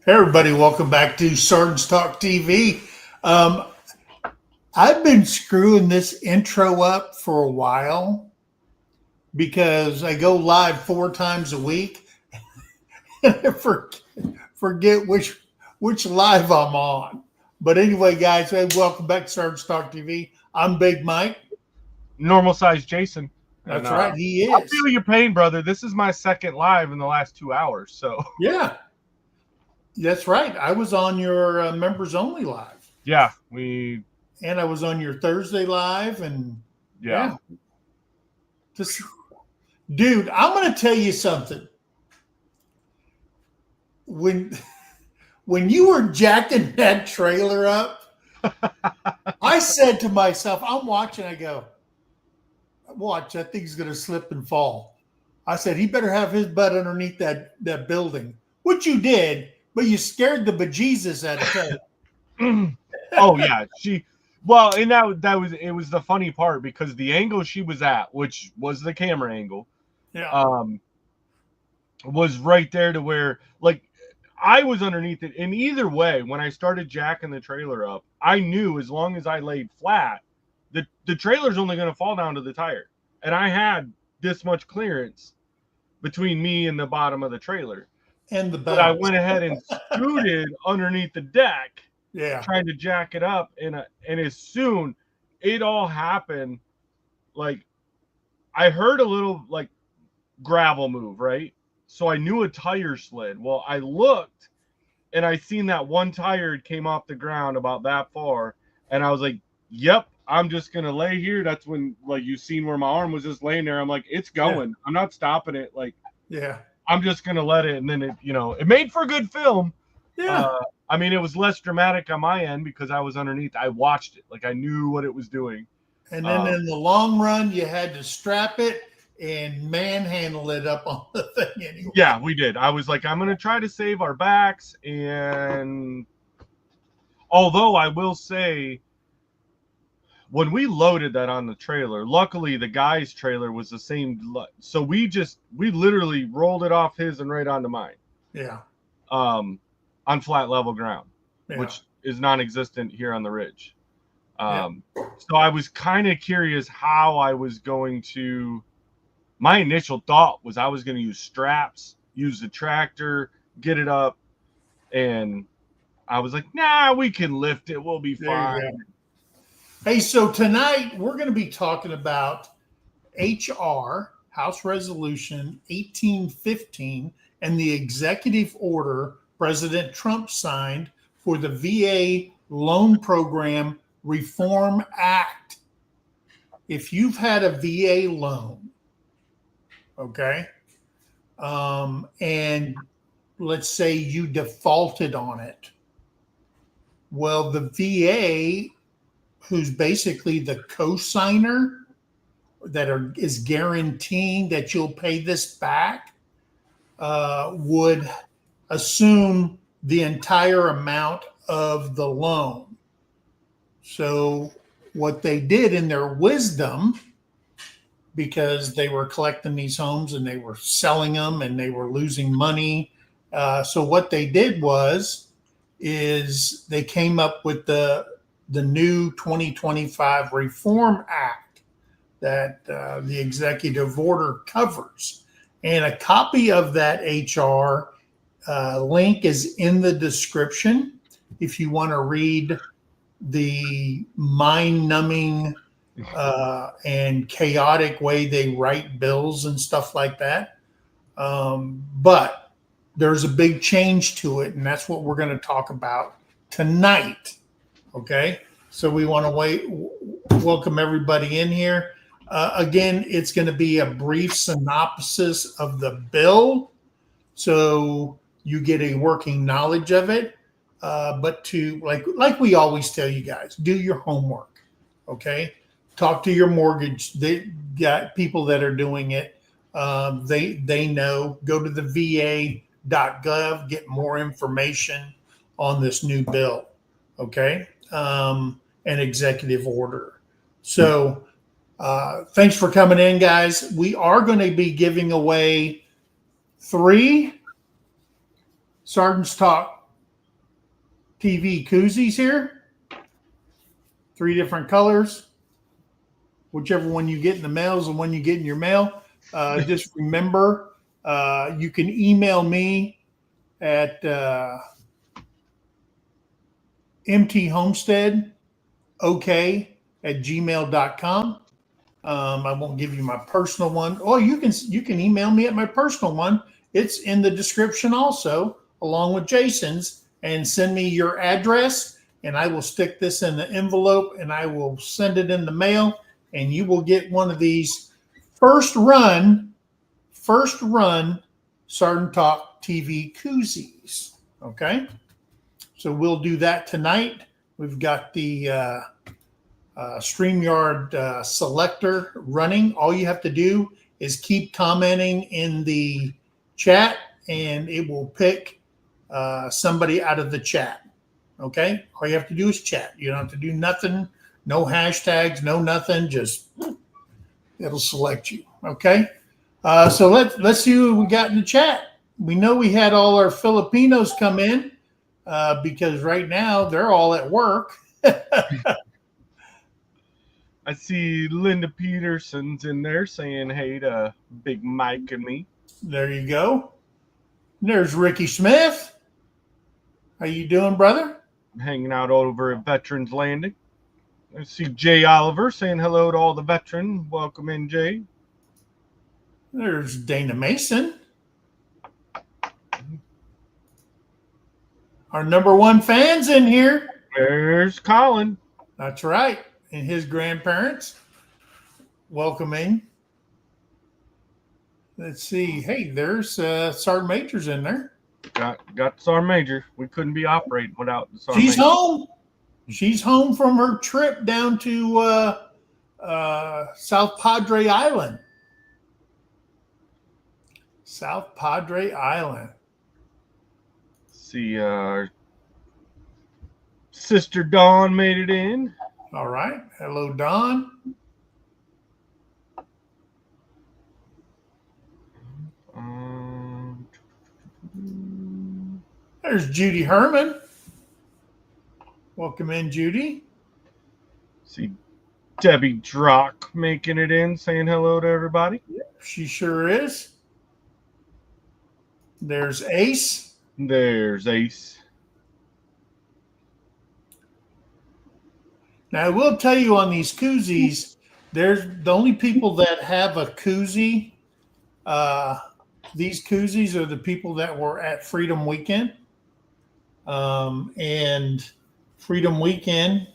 Hey everybody, welcome back to Sergeant's Talk TV. Um, I've been screwing this intro up for a while because I go live 4 times a week and I forget which live I'm on. But anyway, guys, hey, welcome back to Sergeant's Talk TV. I'm Big Mike. Normal size Jason. And That's right, he I is. feel your pain, brother. This is my second live in the last 2 hours. So, Yeah, that's right. I was on your members only live, yeah, we, and I was on your Thursday live, and yeah. yeah, just dude, I'm going to tell you something. When when you were jacking that trailer up, I said to myself, I'm watching, I go, watch, that thing's going to slip and fall. I said, he better have his butt underneath that building, which you did, but you scared the bejesus out of Oh, yeah. Well, and it was the funny part because the angle she was at, which was the camera angle, Yeah. um, was right there to where, like, I was underneath it. And either way, when I started jacking the trailer up, I knew as long as I laid flat, the trailer's only going to fall down to the tire. And I had this much clearance between me and the bottom of the trailer. And the But I bounce. went ahead and scooted underneath the deck, Yeah. trying to jack it up. And as soon it all happened, like I heard a little like gravel move, right? So I knew a tire slid. Well, I looked and I seen that one tire came off the ground about that far, and I was like, "Yep, I'm just gonna lay here." That's when like you seen where my arm was just laying there. I'm like, "It's Yeah. going. I'm not stopping it." Like Yeah. I'm just gonna let it, and then it made for a good film. Yeah. Uh, I mean, it was less dramatic on my end because I was underneath. I watched it, like I knew what it was doing. And then Um, in the long run, you had to strap it and manhandle it up on the thing anyway. yeah, we did. I was like, I'm gonna try to save our backs, and although I will say, when we loaded that on the trailer, luckily the guy's trailer was the same. So we literally rolled it off his and right onto mine. Yeah. Um, on flat level ground, Yeah. which is non-existent here on the ridge. Yeah. So I was kind of curious how I was going to. My initial thought was I was going to use straps, use the tractor, get it up, and I was like, "Nah, we can lift it. We'll be There you fine." go. Hey, so tonight we're going to be talking about HR, House Resolution 1815, and the executive order President Trump signed for the VA Loan Program Reform Act. If you've had a VA loan, okay, and let's say you defaulted on it, well, the VA, who's basically the co-signer is guaranteeing that you'll pay this back, would assume the entire amount of the loan. So what they did in their wisdom, because they were collecting these homes and they were selling them and they were losing money, so what they did is they came up with the new 2025 Reform Act that the executive order covers. And a copy of that HR link is in the description if you want to read the mind numbing and chaotic way they write bills and stuff like that. But there's a big change to it, and that's what we're going to talk about tonight. Okay. So we want to welcome everybody in here. Again, it's going to be a brief synopsis of the bill, so you get a working knowledge of it. But to like we always tell you guys, do your homework. Okay, talk to your mortgage. They got people that are doing it. They know. Go to the VA.gov, get more information on this new bill. Okay, an executive order. So thanks for coming in, guys. We are going to be giving away 3 Sergeant's Talk TV koozies here. 3 different colors. Whichever one you get in the mail is the one you get in your mail. Just remember, you can email me at mthomesteadok@gmail.com. I won't give you my personal one. Oh, you can email me at my personal one. It's in the description also, along with Jason's, and send me your address, and I will stick this in the envelope and I will send it in the mail, and you will get one of these first run Sergeant Talk TV koozies. Okay, so we'll do that tonight. We've got the StreamYard selector running. All you have to do is keep commenting in the chat, and it will pick somebody out of the chat. Okay, all you have to do is chat. You don't have to do nothing, no hashtags, no nothing. Just it'll select you. Okay, so let's see what we got in the chat. We know we had all our Filipinos come in because right now they're all at work. I see Linda Peterson's in there saying hey to Big Mike and me. There you go. There's Ricky Smith. How you doing, brother? Hanging out over at Veterans Landing. I see Jay Oliver saying hello to all the veterans. Welcome in, Jay. There's Dana Mason. Our number 1 fans in here. There's Colin. That's right. And his grandparents. Welcome in. Let's see. Hey, there's Sergeant Major's in there. Got the Sergeant Major. We couldn't be operating without the Sergeant She's Major. home. She's home from her trip down to South Padre Island. South Padre Island. See, Sister Dawn made it in. All right. Hello, Don. There's Judy Herman. Welcome in, Judy. See Debbie Drock making it in, saying hello to everybody. She sure is. There's Ace. There's Ace. Now, I will tell you on these koozies, there's the only people that have a koozie. These koozies are the people that were at Freedom Weekend. And Freedom Weekend,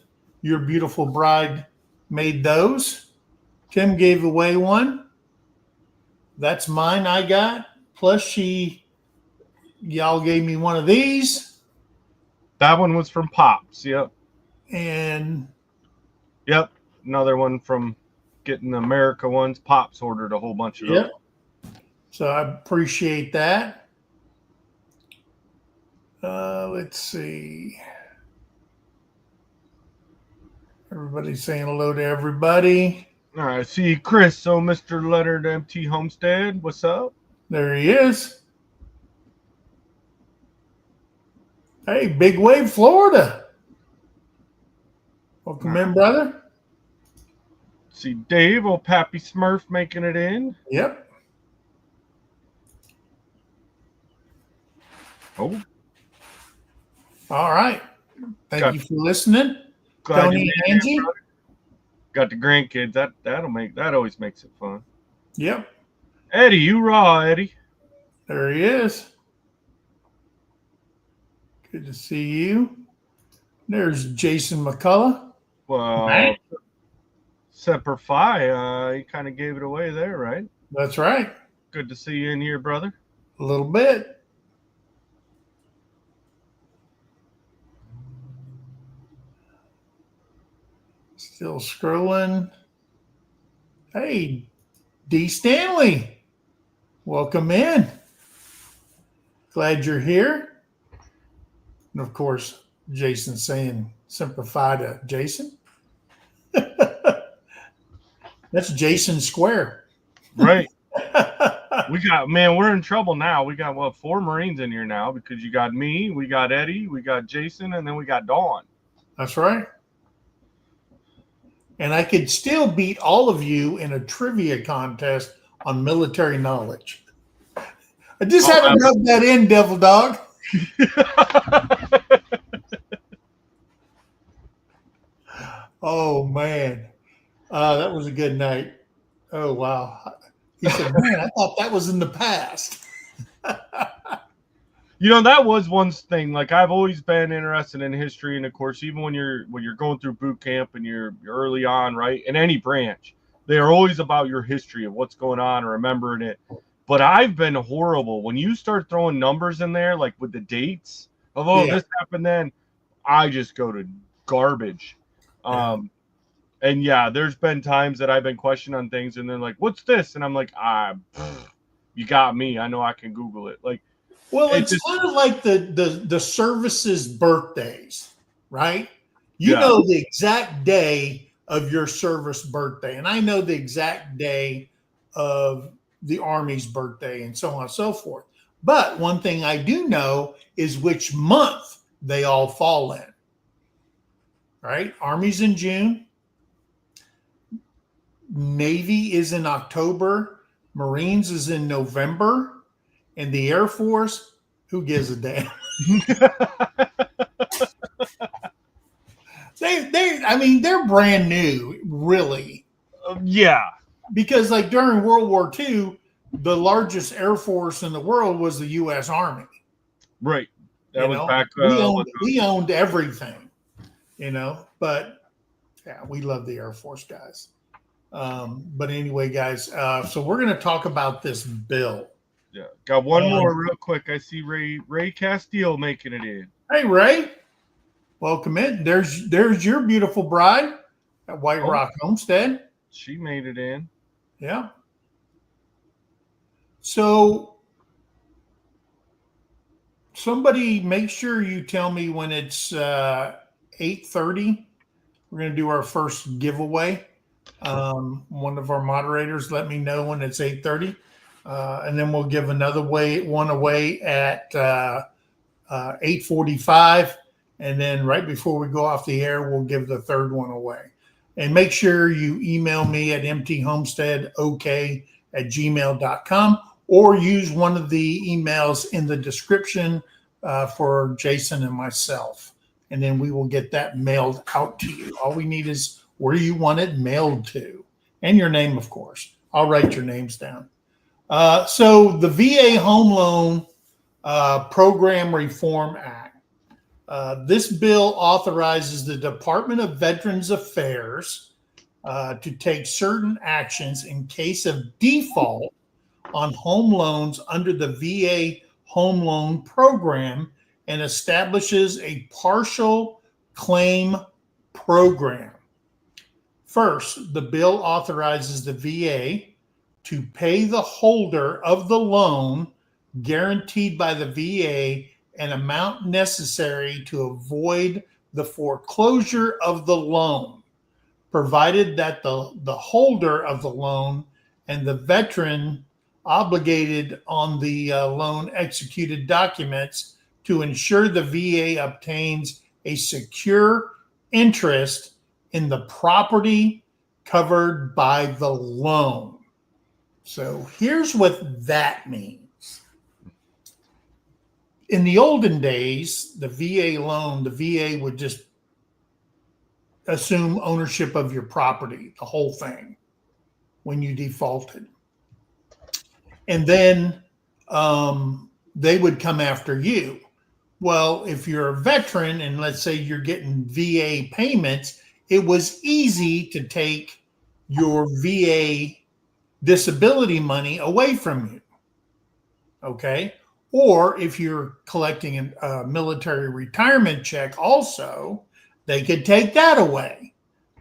your beautiful bride made those. Tim gave away one. That's mine I got. Plus y'all gave me one of these. That one was from Pops. Yep. And yep. Another one from getting the America ones. Pops ordered a whole bunch of yep. those. So I appreciate that. Let's see. Everybody's saying hello to everybody. All right. See Chris. So Mr. Leonard MT Homestead. What's up? There he is. Hey, Big Wave, Florida. Welcome in, brother. See Dave, old Pappy Smurf making it in. Yep. Oh. All right. Thank you for listening. Glad Tony and Angie. Got the grandkids. That always makes it fun. Yep. Eddie, you raw, Eddie. There he is. Good to see you. There's Jason McCullough. Well, Semper Fi, he kind of gave it away there, right? That's right. Good to see you in here, brother. A little bit. Still scrolling. Hey, D. Stanley. Welcome in. Glad you're here. And of course, Jason saying simplify to Jason. That's Jason Square. Right. we're in trouble now. We got, what, 4 Marines in here now because you got me, we got Eddie, we got Jason, and then we got Dawn. That's right. And I could still beat all of you in a trivia contest on military knowledge. I just had to rub that in, Devil Dog. Oh, man. That was a good night. Oh, wow. He said, man, I thought that was in the past. That was one thing. Like, I've always been interested in history, and of course, even when you're going through boot camp and you're early on, right, in any branch, they are always about your history of what's going on or remembering it. But I've been horrible when you start throwing numbers in there, like with the dates of this happened then. I just go to garbage. And yeah, there's been times that I've been questioned on things, and they're like, "What's this?" And I'm like, you got me. I know I can Google it. Like, well, it's kind of like the services' birthdays, right? You know the exact day of your service birthday, and I know the exact day of the Army's birthday, and so on and so forth. But one thing I do know is which month they all fall in. Right? Army's in June. Navy is in October. Marines is in November. And the Air Force, who gives a damn? They're brand new, really. Yeah. Because like during World War II, the largest Air Force in the world was the U.S. Army. Right. That was back. We owned everything, but yeah, we love the Air Force guys. But anyway, guys, so we're going to talk about this bill. Yeah, got one more real quick. I see Ray Castile making it in. Hey, Ray, welcome in. There's your beautiful bride at White Rock Homestead. She made it in. Yeah. So somebody make sure you tell me when it's 8:30. We're going to do our first giveaway. One of our moderators let me know when it's 8:30. And then we'll give another one away at 8:45. And then right before we go off the air, we'll give the third one away. And make sure you email me at mthomesteadok@gmail.com or use one of the emails in the description for Jason and myself. And then we will get that mailed out to you. All we need is where you want it mailed to and your name, of course. I'll write your names down. So the VA Home Loan Program Reform Act. This bill authorizes the Department of Veterans Affairs to take certain actions in case of default on home loans under the VA Home Loan Program and establishes a partial claim program. First, the bill authorizes the VA to pay the holder of the loan guaranteed by the VA an amount necessary to avoid the foreclosure of the loan, provided that the holder of the loan and the veteran obligated on the loan executed documents to ensure the VA obtains a secure interest in the property covered by the loan. So here's what that means. In the olden days, the VA loan, the VA would just assume ownership of your property, the whole thing, when you defaulted. And then they would come after you. Well, if you're a veteran and let's say you're getting VA payments, it was easy to take your VA disability money away from you. Okay. Or if you're collecting a military retirement check also, they could take that away,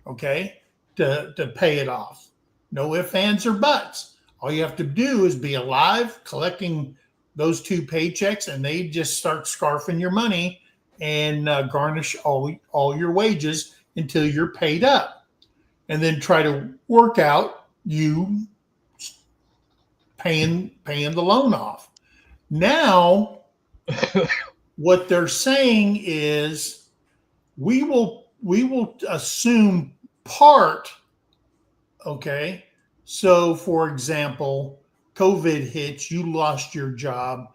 okay, to pay it off. No ifs, ands, or buts. All you have to do is be alive, collecting those two paychecks, and they just start scarfing your money and garnish all your wages until you're paid up. And then try to work out you paying the loan off. Now, what they're saying is we will assume part. Okay, so for example, COVID hits, you lost your job,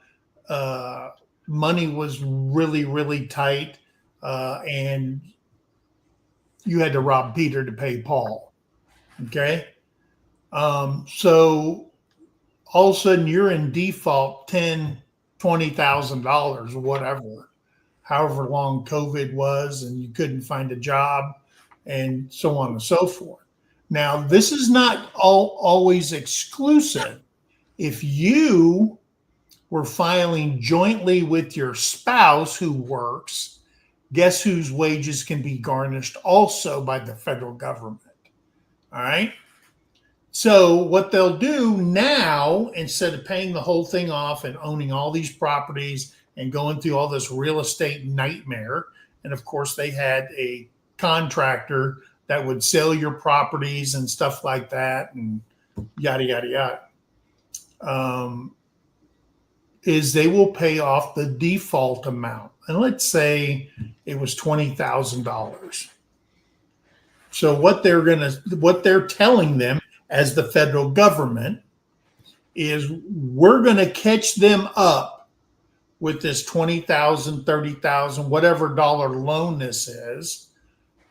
uh, money was really tight, and you had to rob Peter to pay Paul. Okay, so all of a sudden you're in default $20,000, whatever, however long COVID was, and you couldn't find a job, and so on and so forth. Now, this is not always exclusive. If you were filing jointly with your spouse who works, guess whose wages can be garnished also by the federal government? All right. So what they'll do now, instead of paying the whole thing off and owning all these properties and going through all this real estate nightmare, and of course they had a contractor that would sell your properties and stuff like that, and yada yada yada, is they will pay off the default amount. And let's say it was $20,000. So what they're telling them as the federal government is, we're going to catch them up with this 20,000, 30,000, whatever dollar loan this is.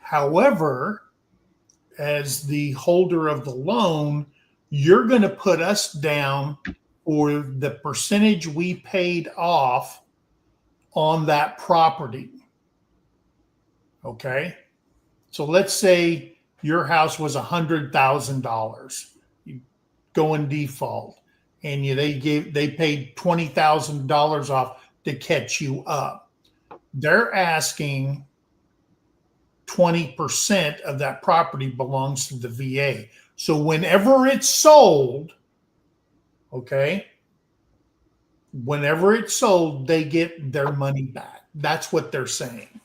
However, as the holder of the loan, you're going to put us down for the percentage we paid off on that property. Okay. So let's say your house was $100,000. You go in default, and they paid $20,000 off to catch you up. They're asking 20% of that property belongs to the VA. So whenever it's sold, okay, whenever it's sold, they get their money back. That's what they're saying.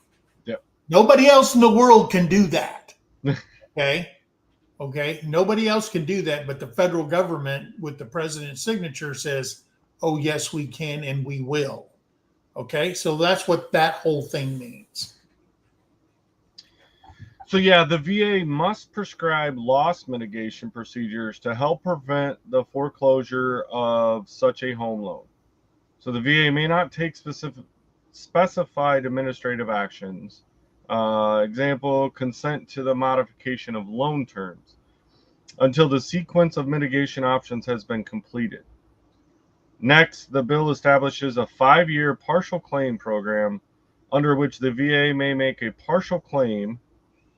Yep. Nobody else in the world can do that. Okay. Nobody else can do that, but the federal government with the president's signature says, oh, yes, we can and we will. Okay. So that's what that whole thing means. So yeah, the VA must prescribe loss mitigation procedures to help prevent the foreclosure of such a home loan. So the VA may not take specified administrative actions. Example, consent to the modification of loan terms until the sequence of mitigation options has been completed. Next, the bill establishes a 5-year partial claim program under which the VA may make a partial claim,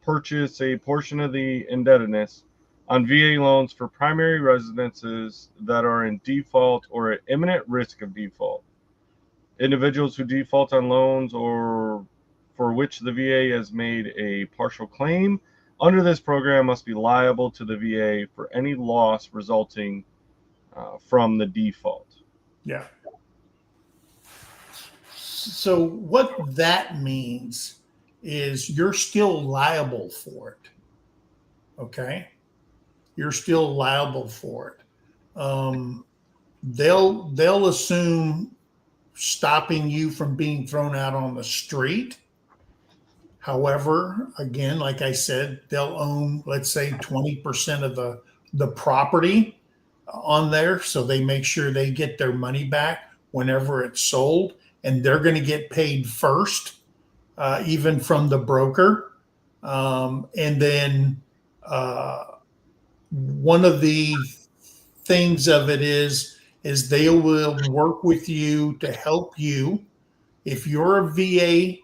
purchase a portion of the indebtedness on VA loans for primary residences that are in default or at imminent risk of default. Individuals who default on loans or for which the VA has made a partial claim under this program must be liable to the VA for any loss resulting from the default. Yeah. So what that means is you're still liable for it. Okay. You're still liable for it. They'll assume stopping you from being thrown out on the street. However, again, like I said, they'll own, let's say, 20% of the property on there. So they make sure they get their money back whenever it's sold, and they're going to get paid first, even from the broker. And then one of the things of it is they will work with you to help you if you're a VA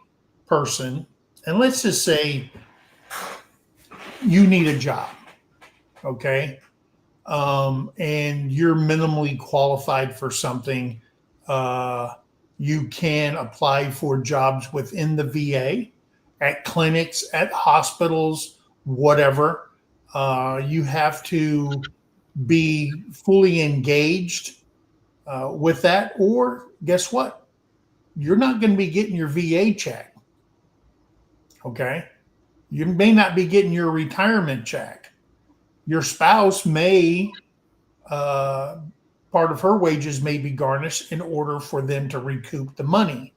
person. And let's just say you need a job, okay? And you're minimally qualified for something. You can apply for jobs within the VA, at clinics, at hospitals, whatever. You have to be fully engaged with that, or guess what? You're not going to be getting your VA check. Okay. You may not be getting your retirement check. Your spouse may part of her wages may be garnished in order for them to recoup the money.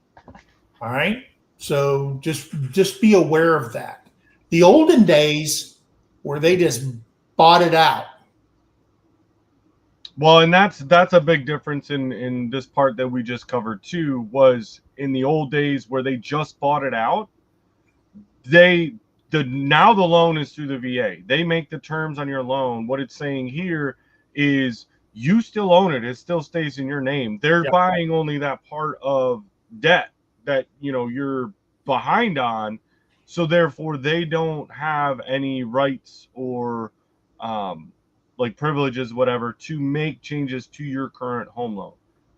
All right. So just be aware of that. The olden days where they just bought it out. Well, and that's a big difference in this part that we just covered too. Was in the old days where they just bought it out. Now the loan is through the VA. They make the terms on your loan. What it's saying here is you still own it. It still stays in your name. They're buying only that part of debt that you're behind on. So therefore they don't have any rights or like privileges, whatever, to make changes to your current home loan.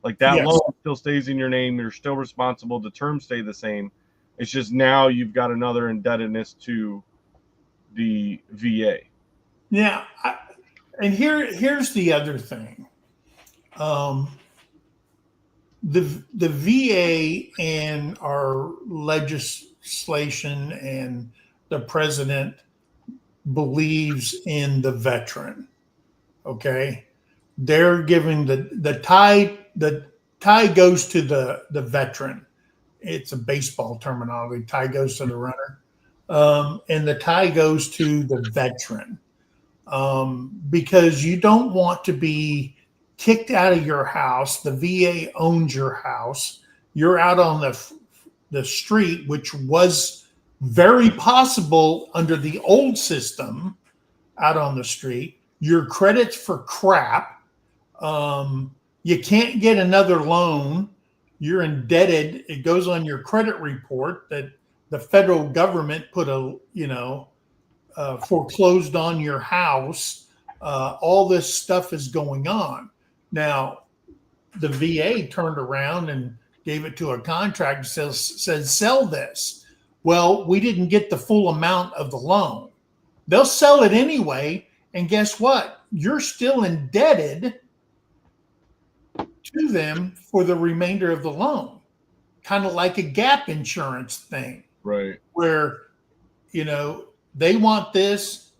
Like that Yes. loan still stays in your name. You're still responsible. The terms stay the same. It's just now you've got another indebtedness to the VA. Yeah. And here's the other thing. The VA and our legislation and the president believes in the veteran. Okay. They're giving the tie goes to the veteran. It's a baseball terminology. Tie goes to the runner. And the tie goes to the veteran. Because you don't want to be kicked out of your house. The VA owns your house. You're out on the street, which was very possible under the old system, out on the street. Your credit's for crap. You can't get another loan. You're indebted. It goes on your credit report that the federal government put foreclosed on your house. All this stuff is going on. Now, the VA turned around and gave it to a contractor, says sell this. Well, we didn't get the full amount of the loan. They'll sell it anyway. And guess what? You're still indebted to them for the remainder of the loan. Kind of like a gap insurance thing. Right. Where, they want this.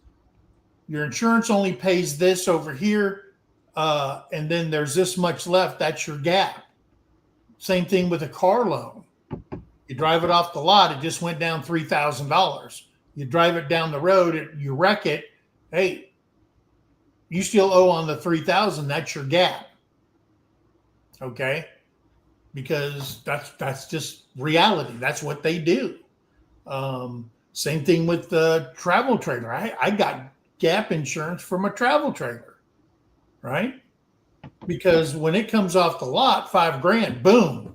Your insurance only pays this over here. And then there's this much left. That's your gap. Same thing with a car loan. You drive it off the lot. It just went down $3,000. You drive it down the road. You wreck it. Hey, you still owe on the $3,000. That's your gap. Okay. Because that's just reality. That's what they do. Same thing with the travel trailer. I got gap insurance from a travel trailer, right? Because when it comes off the lot, $5,000, boom.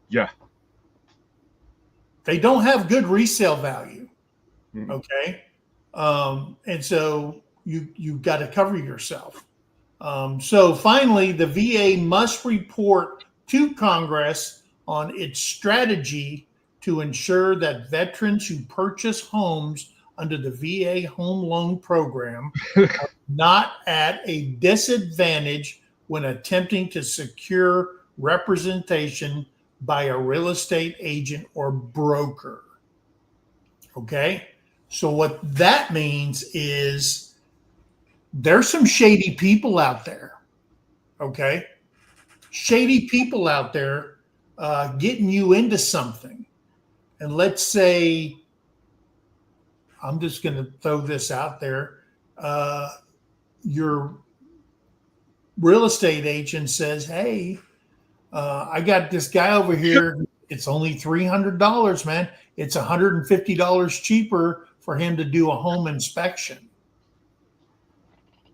Yeah. They don't have good resale value. Okay. And so you've got to cover yourself. So finally, the VA must report to Congress on its strategy to ensure that veterans who purchase homes under the VA home loan program are not at a disadvantage when attempting to secure representation by a real estate agent or broker. Okay? So what that means is there's some shady people out there. Okay? Shady people out there getting you into something. And let's say, I'm just going to throw this out there. Your real estate agent says, hey, I got this guy over here. It's only $300, man. It's $150 cheaper for him to do a home inspection.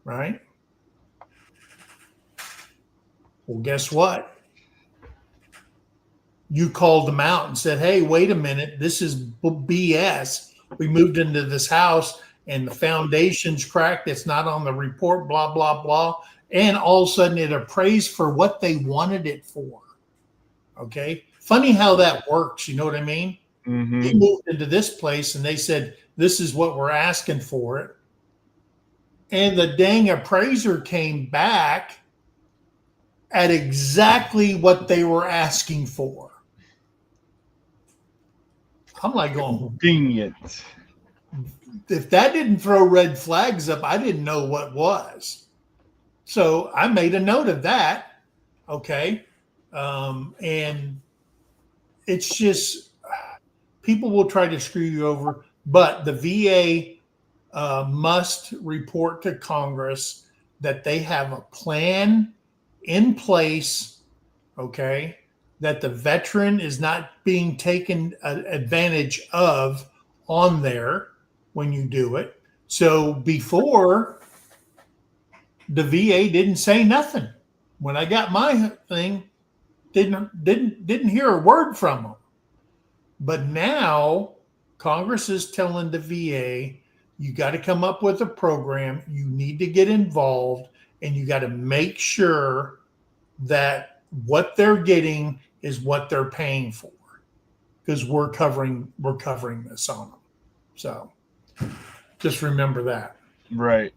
Right? Well, guess what? You called them out and said, hey, wait a minute. This is BS. We moved into this house and the foundation's cracked. It's not on the report, blah, blah, blah. And all of a sudden it appraised for what they wanted it for. Okay. Funny how that works. You know what I mean? Mm-hmm. We moved into this place and they said, this is what we're asking for it. And the dang appraiser came back at exactly what they were asking for. I'm like going, convenient. If that didn't throw red flags up, I didn't know what was. So I made a note of that. Okay. And it's just people will try to screw you over, but the VA must report to Congress that they have a plan in place, okay, that the veteran is not being taken advantage of on there when you do it. So before, the VA didn't say nothing. When I got my thing, didn't hear a word from them. But now Congress is telling the VA, you got to come up with a program, you need to get involved, and you got to make sure that what they're getting is what they're paying for, because we're covering this on them. So just remember that. Right.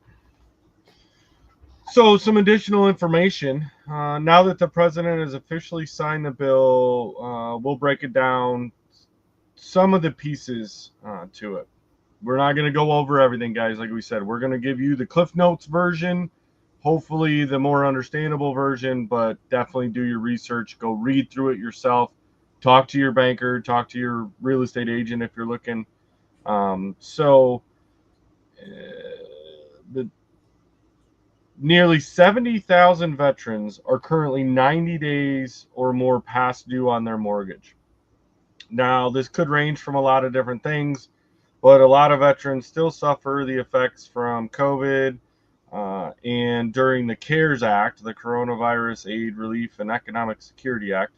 So, some additional information. Now that the president has officially signed the bill, we'll break it down, some of the pieces to it. We're not going to go over everything, guys. Like we said, we're going to give you the Cliff Notes version, hopefully the more understandable version, but definitely do your research. Go read through it yourself. Talk to your banker, talk to your real estate agent if you're looking. So, the nearly 70,000 veterans are currently 90 days or more past due on their mortgage. Now, this could range from a lot of different things, but a lot of veterans still suffer the effects from COVID and during the CARES Act, the Coronavirus Aid, Relief, and Economic Security Act,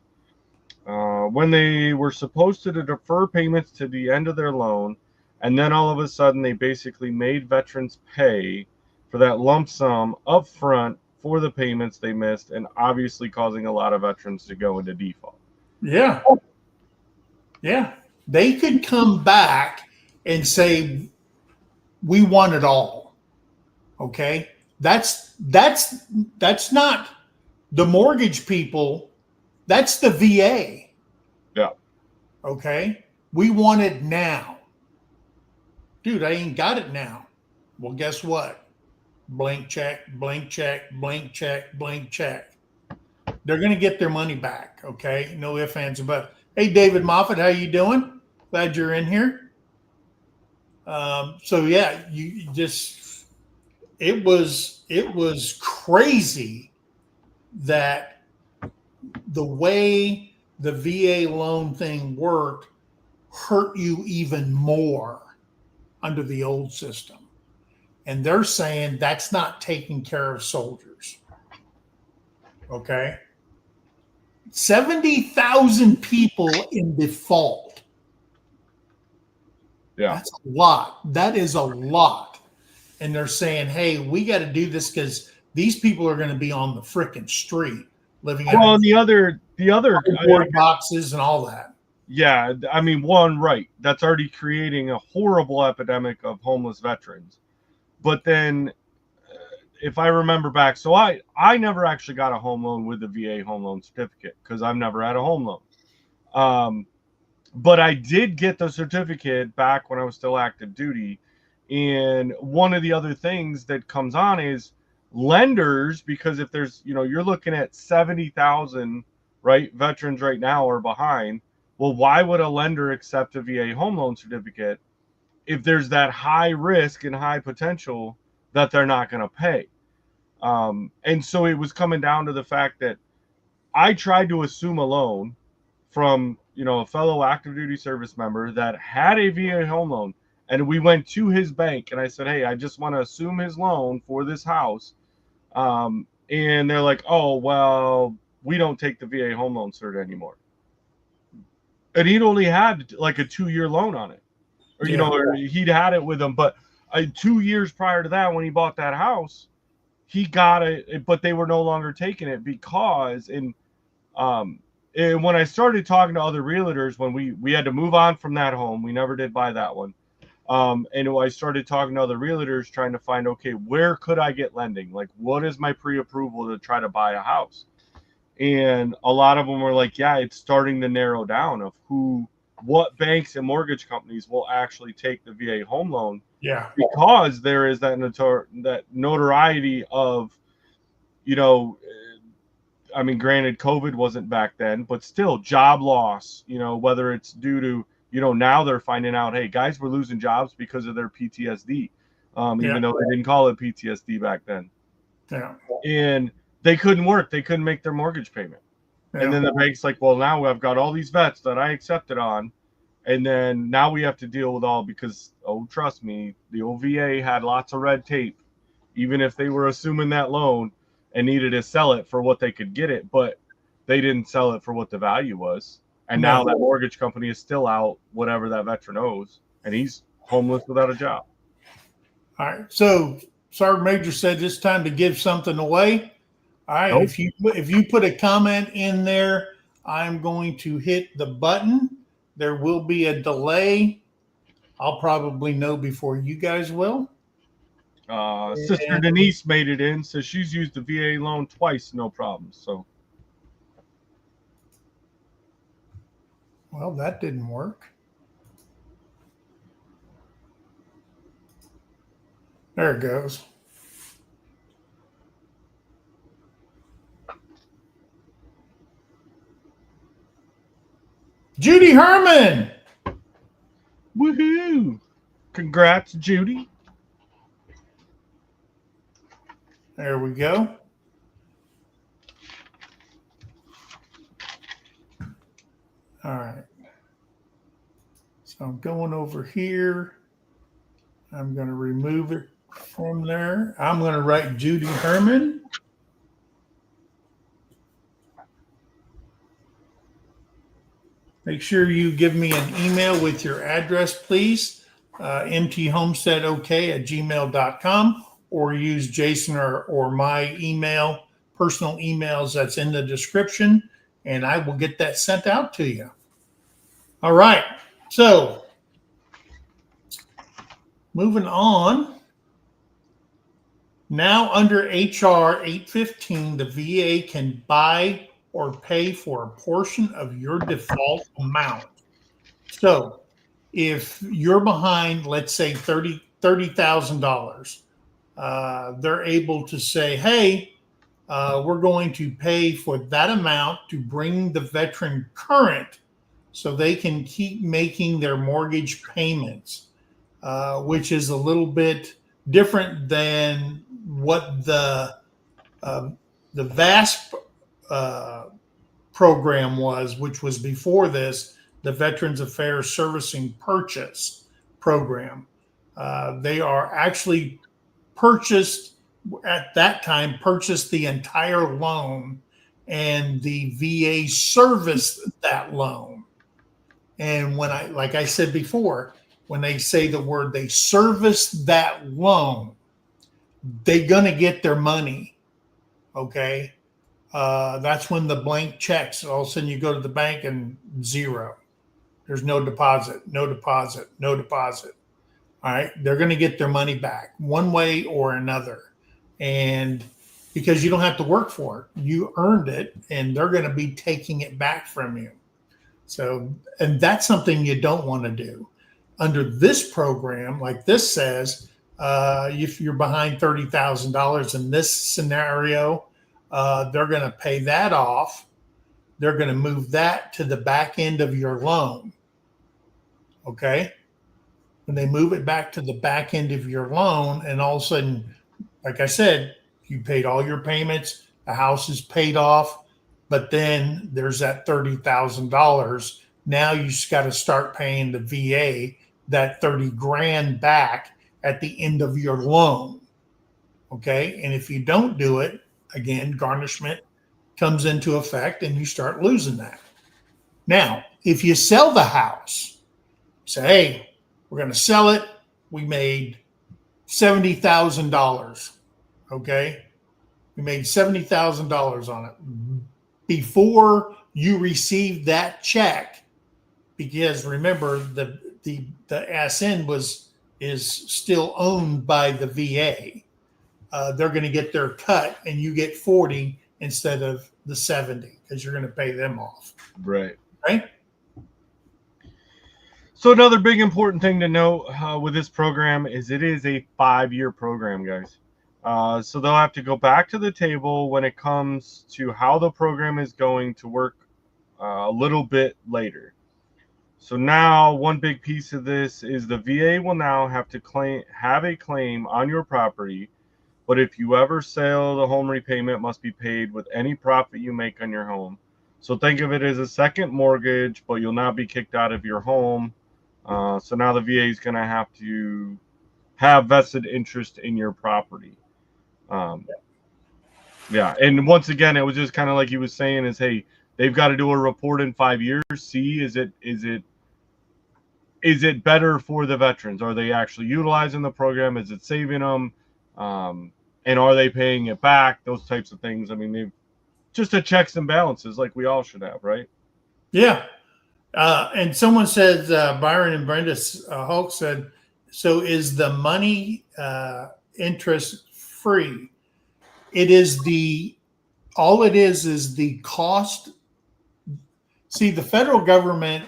when they were supposed to defer payments to the end of their loan, and then all of a sudden they basically made veterans pay for that lump sum up front for the payments they missed, and obviously causing a lot of veterans to go into default. Yeah. Yeah. They could come back and say, we want it all. Okay. That's not the mortgage people. That's the VA. Yeah. Okay. We want it now. Dude, I ain't got it now. Well, guess what? Blank check, blank check, blank check, blank check. They're going to get their money back. Okay. No ifs, ands, or buts. Hey, David Moffat, how you doing? Glad you're in here. So yeah, you just it was crazy that the way the VA loan thing worked hurt you even more under the old system. And they're saying that's not taking care of soldiers. Okay. 70,000 people in default. Yeah. That's a lot. That is a lot. And they're saying, hey, we got to do this because these people are going to be on the freaking street living Well, in the other board boxes and all that. yeah, I mean, one, right, that's already creating a horrible epidemic of homeless veterans. But then, if I remember back, so I never actually got a home loan with the VA home loan certificate because I've never had a home loan. But I did get the certificate back when I was still active duty. And one of the other things that comes on is lenders, because if there's, you're looking at 70,000, right, veterans right now are behind. Well, why would a lender accept a VA home loan certificate if there's that high risk and high potential that they're not going to pay? And so it was coming down to the fact that I tried to assume a loan from a fellow active duty service member that had a VA home loan, and we went to his bank and I said, hey, I just want to assume his loan for this house, and they're like, oh well, we don't take the VA home loan cert anymore. And he'd only had like a 2-year loan on it, or or he'd had it with him, but 2 years prior to that, when he bought that house, he got it, but they were no longer taking it because and when I started talking to other realtors, when we had to move on from that home, we never did buy that one. And I started talking to other realtors trying to find, okay, where could I get lending? Like, what is my pre-approval to try to buy a house? And a lot of them were like, yeah, it's starting to narrow down of what banks and mortgage companies will actually take the VA home loan. Yeah. Because there is that notoriety of you know, I mean, granted, COVID wasn't back then, but still, job loss, you know, whether it's due to, you know, now they're finding out, hey, guys were losing jobs because of their PTSD, even though they didn't call it PTSD back then. Yeah. And they couldn't work. They couldn't make their mortgage payment. Yeah. And then the bank's like, well, now I've got all these vets that I accepted on. And then now we have to deal with all because, oh, trust me, the OVA had lots of red tape, even if they were assuming that loan and needed to sell it for what they could get it, but they didn't sell it for what the value was. And now that mortgage company is still out whatever that veteran owes, and he's homeless without a job. All right. So Sergeant Major said it's time to give something away. All right. Nope. If you put a comment in there, I'm going to hit the button. There will be a delay. I'll probably know before you guys will. Sister Denise made it in, so she's used the VA loan twice, no problem. So, well, that didn't work. There it goes. Judy Herman. woohoo! Congrats, Judy. There we go. All right. So I'm going over here. I'm going to remove it from there. I'm going to write Judy Herman. Make sure you give me an email with your address, please. mthomesteadok@gmail.com, or use Jason or my email, personal emails that's in the description, and I will get that sent out to you. All right. So moving on. Now under HR 815, the VA can buy or pay for a portion of your default amount. So if you're behind, let's say $30,000, they're able to say, hey, we're going to pay for that amount to bring the veteran current so they can keep making their mortgage payments, which is a little bit different than what the VASP program was, which was before this, the Veterans Affairs Servicing Purchase program. They are actually purchased at that time, purchased the entire loan, and the VA serviced that loan. And when like I said before, when they say the word they serviced that loan, they're going to get their money. Okay. That's when the blank checks, all of a sudden you go to the bank and zero. There's no deposit, no deposit, no deposit. All right. They're going to get their money back one way or another. And because you don't have to work for it, you earned it, and they're going to be taking it back from you. So, and that's something you don't want to do. Under this program, like this says, if you're behind $30,000 in this scenario, they're going to pay that off. They're going to move that to the back end of your loan. Okay. When they move it back to the back end of your loan, and all of a sudden, like I said, you paid all your payments, the house is paid off, but then there's that $30,000. Now you just got to start paying the VA that 30 grand back at the end of your loan. Okay. And if you don't do it, again, garnishment comes into effect and you start losing that. Now, if you sell the house, say, hey, we're going to sell it. We made $70,000. Okay. We made $70,000 on it before you received that check, because remember the SN is still owned by the VA. They're going to get their cut, and you get 40 instead of the 70 because you're going to pay them off. Right. Right. So another big important thing to note with this program is it is a 5-year program, guys. So they'll have to go back to the table when it comes to how the program is going to work a little bit later. So now one big piece of this is the VA will now have a claim on your property, but if you ever sell, the home repayment must be paid with any profit you make on your home. So think of it as a second mortgage, but you'll not be kicked out of your home. So now the VA is going to have to have vested interest in your property. Um, yeah, and once again, it was just kind of like he was saying is, hey, they've got to do a report in 5 years. See, is it better for the veterans? Are they actually utilizing the program? Is it saving them? And are they paying it back? Those types of things. I mean, they've just a checks and balances like we all should have, right? Yeah. And someone says, Byron and Brenda Hulk said, so is the money interest free? It is all it is the cost. See, the federal government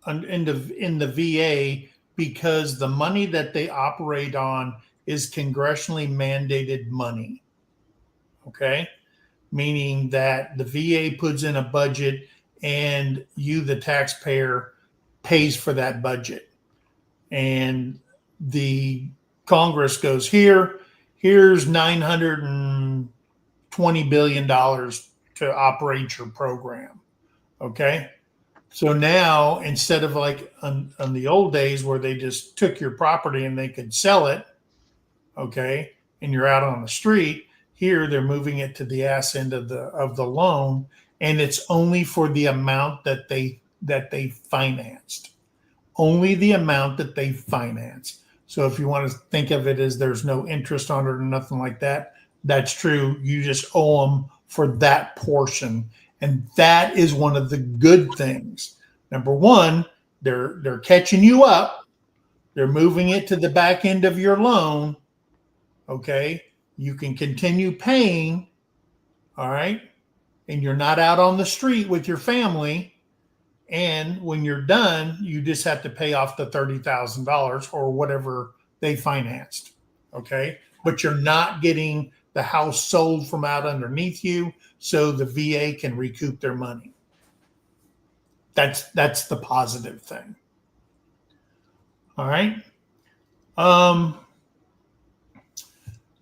in the VA, because the money that they operate on is congressionally mandated money. Okay. Meaning that the VA puts in a budget and you, the taxpayer, pays for that budget. And the Congress goes, here's $920 billion to operate your program. Okay. So now, instead of like on the old days where they just took your property and they could sell it, okay, and you're out on the street, here they're moving it to the ass end of the loan, and it's only for the amount that they financed. Only the amount that they finance. So if you want to think of it as there's no interest on it or nothing like that, that's true. You just owe them for that portion. And that is one of the good things. Number one, they're catching you up. They're moving it to the back end of your loan. Okay. You can continue paying. All right. And you're not out on the street with your family. And when you're done, you just have to pay off the $30,000 or whatever they financed. Okay. But you're not getting the house sold from out underneath you, so the VA can recoup their money. That's the positive thing. All right.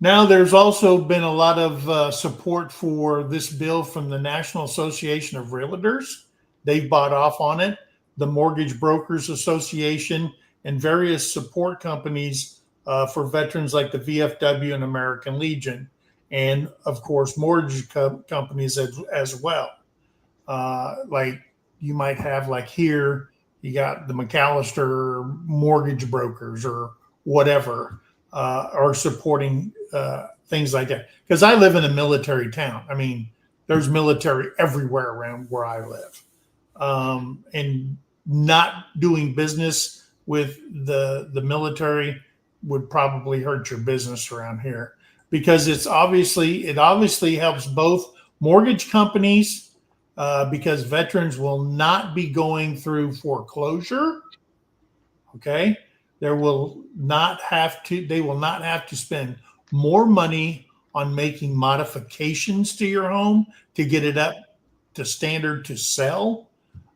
Now there's also been a lot of support for this bill from the National Association of Realtors. They've bought off on it. The Mortgage Brokers Association and various support companies for veterans like the VFW and American Legion, and of course mortgage companies as well. Like you might have, like here, you got the McAllister Mortgage Brokers or whatever are supporting things like that. Because I live in a military town. I mean, there's military everywhere around where I live. And not doing business with the military would probably hurt your business around here, because it obviously helps both mortgage companies because veterans will not be going through foreclosure. Okay. They will not have to spend more money on making modifications to your home to get it up to standard to sell.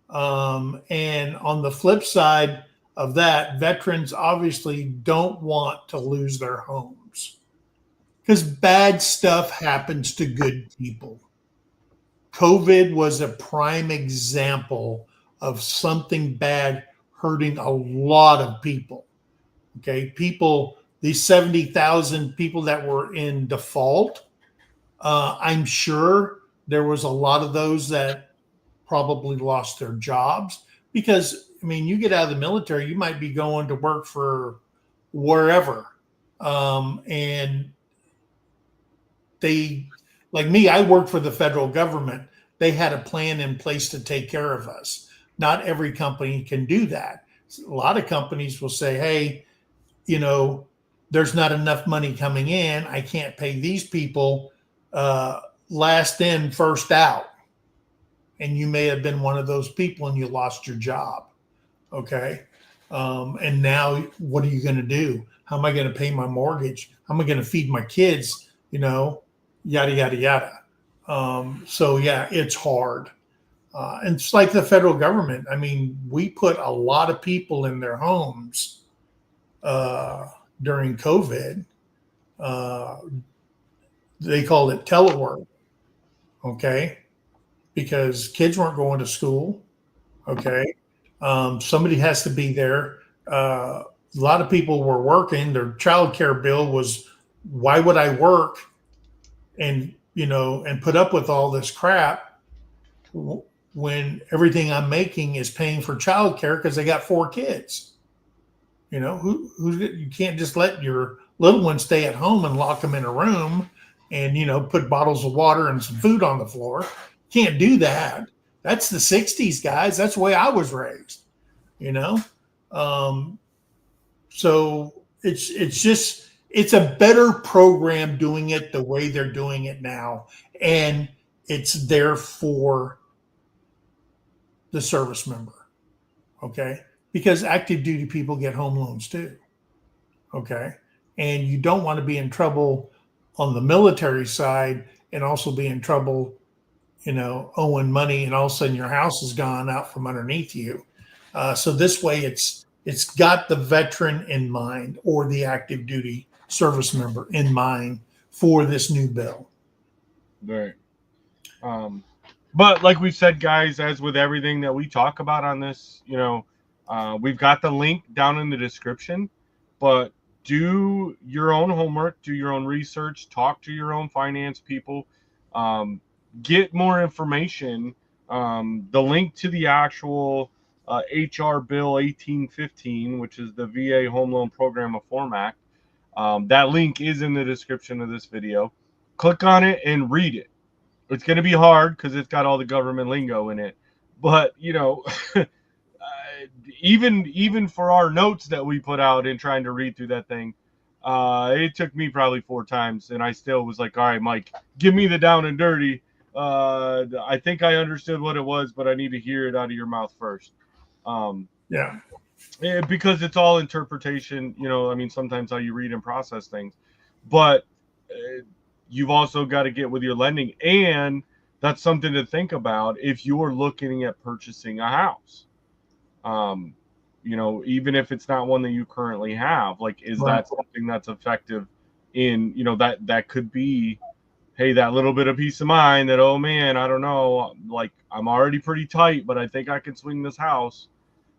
And on the flip side of that, veterans obviously don't want to lose their homes because bad stuff happens to good people. COVID was a prime example of something bad hurting a lot of people. Okay. These 70,000 people that were in default, I'm sure there was a lot of those that probably lost their jobs because, I mean, you get out of the military, you might be going to work for wherever. And they, like me, I worked for the federal government. They had a plan in place to take care of us. Not every company can do that. A lot of companies will say, hey, there's not enough money coming in. I can't pay these people last in, first out. And you may have been one of those people and you lost your job. Okay. And now what are you going to do? How am I going to pay my mortgage? How am I going to feed my kids? yada, yada, yada. So yeah, it's hard. And it's like the federal government. I mean, we put a lot of people in their homes uh, during COVID. Uh, they called it telework, okay, because kids weren't going to school, okay. Somebody has to be there. A lot of people were working. Their child care bill was, why would I work and and put up with all this crap when everything I'm making is paying for childcare because they got 4 kids. You can't just let your little one stay at home and lock them in a room and put bottles of water and some food on the floor. Can't do that. That's the '60s, guys. That's the way I was raised. You know, um, so it's a better program doing it the way they're doing it now, and it's there for the service member, okay? Because active duty people get home loans too, okay? And you don't want to be in trouble on the military side and also be in trouble, owing money, and all of a sudden your house is gone out from underneath you. So this way, it's got the veteran in mind or the active duty service member in mind for this new bill. Right. But like we've said, guys, as with everything that we talk about on this, we've got the link down in the description. But do your own homework, do your own research, talk to your own finance people, get more information. The link to the actual HR Bill 1815, which is the VA Home Loan Program Reform Act, that link is in the description of this video. Click on it and read it. It's going to be hard because it's got all the government lingo in it. But, even for our notes that we put out in trying to read through that thing, it took me probably 4 times. And I still was like, all right, Mike, give me the down and dirty. I think I understood what it was, but I need to hear it out of your mouth first. Yeah. Because it's all interpretation, sometimes how you read and process things. But you've also got to get with your lending, and that's something to think about if you're looking at purchasing a house. Even if it's not one that you currently have, like, is Right. that something that's effective in, that could be, hey, that little bit of peace of mind that, oh man, I don't know, like, I'm already pretty tight, but I think I can swing this house.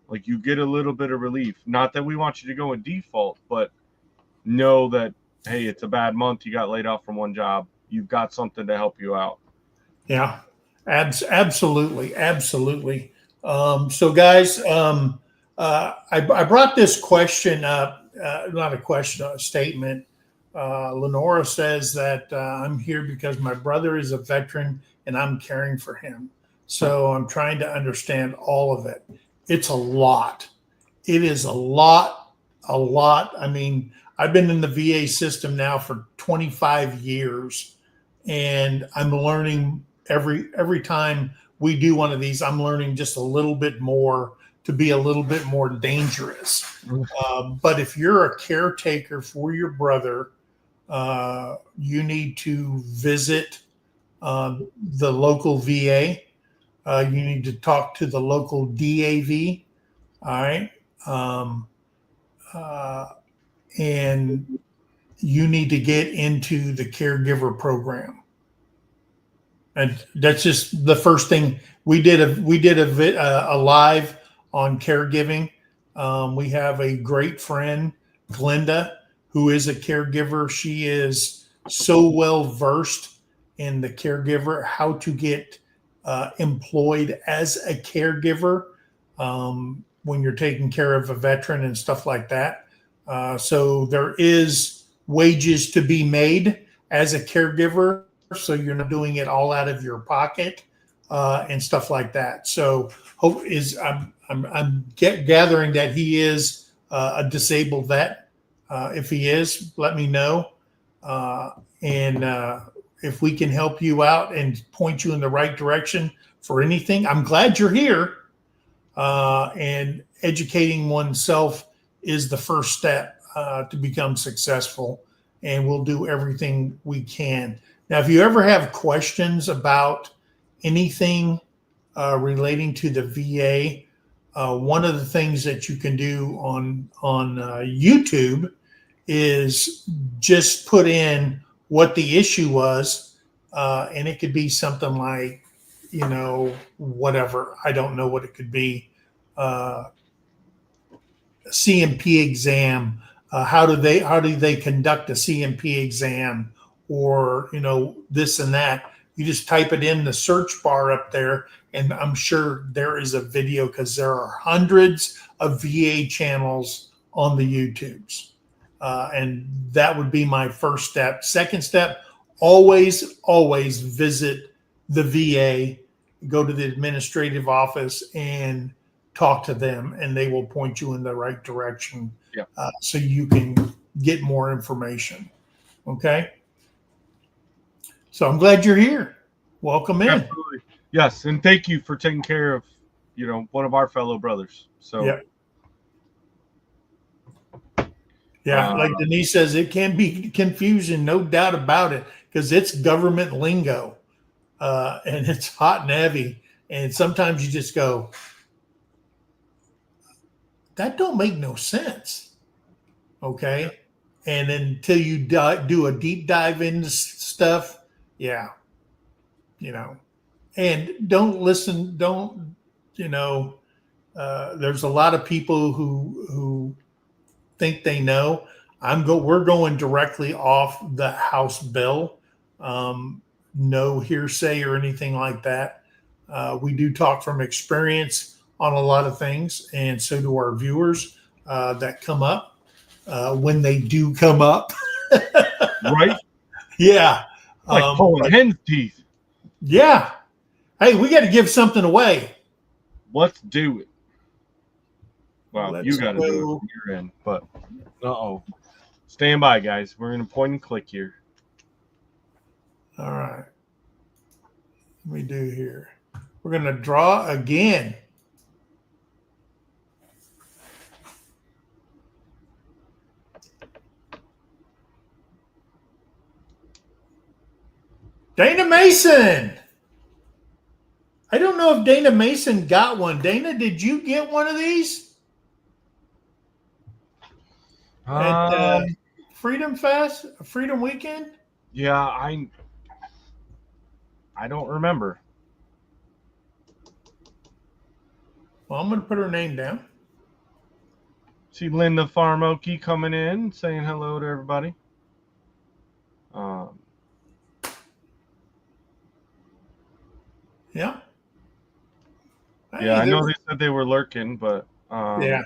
Like, you get a little bit of relief. Not that we want you to go in default, but know that, hey, it's a bad month. You got laid off from one job. You've got something to help you out. Yeah, absolutely, absolutely. So, guys, I brought this question up, not a question, a statement. Lenora says that I'm here because my brother is a veteran and I'm caring for him. So I'm trying to understand all of it. It's a lot. It is a lot, a lot. I mean, I've been in the VA system now for 25 years, and I'm learning every time we do one of these. I'm learning just a little bit more to be a little bit more dangerous. But if you're a caretaker for your brother, you need to visit the local VA. You need to talk to the local DAV. All right. And you need to get into the caregiver program. And that's just the first thing we did. A live on caregiving. We have a great friend, Glenda, who is a caregiver. She is so well versed in the caregiver, how to get employed as a caregiver when you're taking care of a veteran and stuff like that. So there is wages to be made as a caregiver, so you're not doing it all out of your pocket and stuff like that. So I'm gathering that he is a disabled vet. If he is, let me know, and if we can help you out and point you in the right direction for anything. I'm glad you're here, and educating oneself is the first step to become successful. and we'll do everything we can. Now, if you ever have questions about anything relating to the VA, one of the things that you can do on YouTube is just put in what the issue was, and it could be something like, whatever. I don't know what it could be. CMP exam. How do they conduct a CMP exam, or this and that? You just type it in the search bar up there, and I'm sure there is a video, because there are hundreds of VA channels on the YouTubes, and that would be my first step. Second step, always visit the VA, go to the administrative office and talk to them, and they will point you in the right direction. Yeah. So you can get more information. Okay. So I'm glad you're here. Welcome in. Absolutely. Yes, and thank you for taking care of, one of our fellow brothers. So. Yeah. Yeah, like Denise says, it can be confusing, no doubt about it, because it's government lingo, and it's hot and heavy, and sometimes you just go, that don't make no sense. Okay. And then until you do a deep dive into stuff, yeah, and don't listen. There's a lot of people who think they know. We're going directly off the House bill. No hearsay or anything like that. We do talk from experience on a lot of things, and so do our viewers that come up when they do come up. Right? Yeah. Like pulling hen's teeth. Yeah. Hey, we got to give something away. Let's do it. Well, you Let's got to do it from your end, but stand by, guys. We're going to point and click here. All right. Let me do here. We're going to draw again. Dana Mason. I don't know if Dana Mason got one. Dana, did you get one of these at Freedom Fest, Freedom Weekend? Yeah, I don't remember. Well, I'm going to put her name down. See Linda Farmoki coming in, saying hello to everybody. Yeah. Yeah, I know they said they were lurking, but yeah.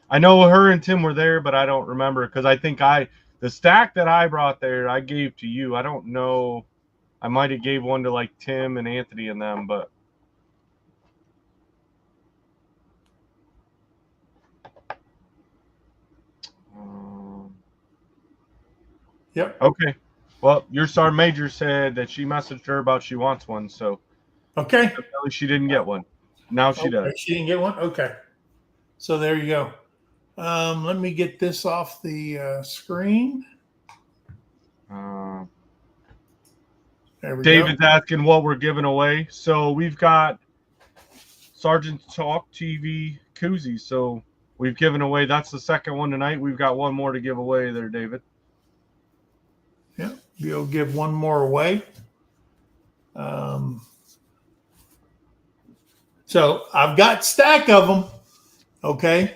I know her and Tim were there, but I don't remember, because I think the stack that I brought there, I gave to you. I don't know. I might have gave one to like Tim and Anthony and them, but. Yep. Okay. Well, your Sergeant Major said that she messaged her about she wants one, so. Okay. Apparently she didn't get one. Now she does. She didn't get one? Okay. So there you go. Let me get this off the screen. There we David's go. asking what we're giving away. So we've got Sergeant Talk TV koozies. So we've given away, that's the second one tonight. We've got one more to give away there, David. Yeah, you'll give one more away. So I've got a stack of them. Okay.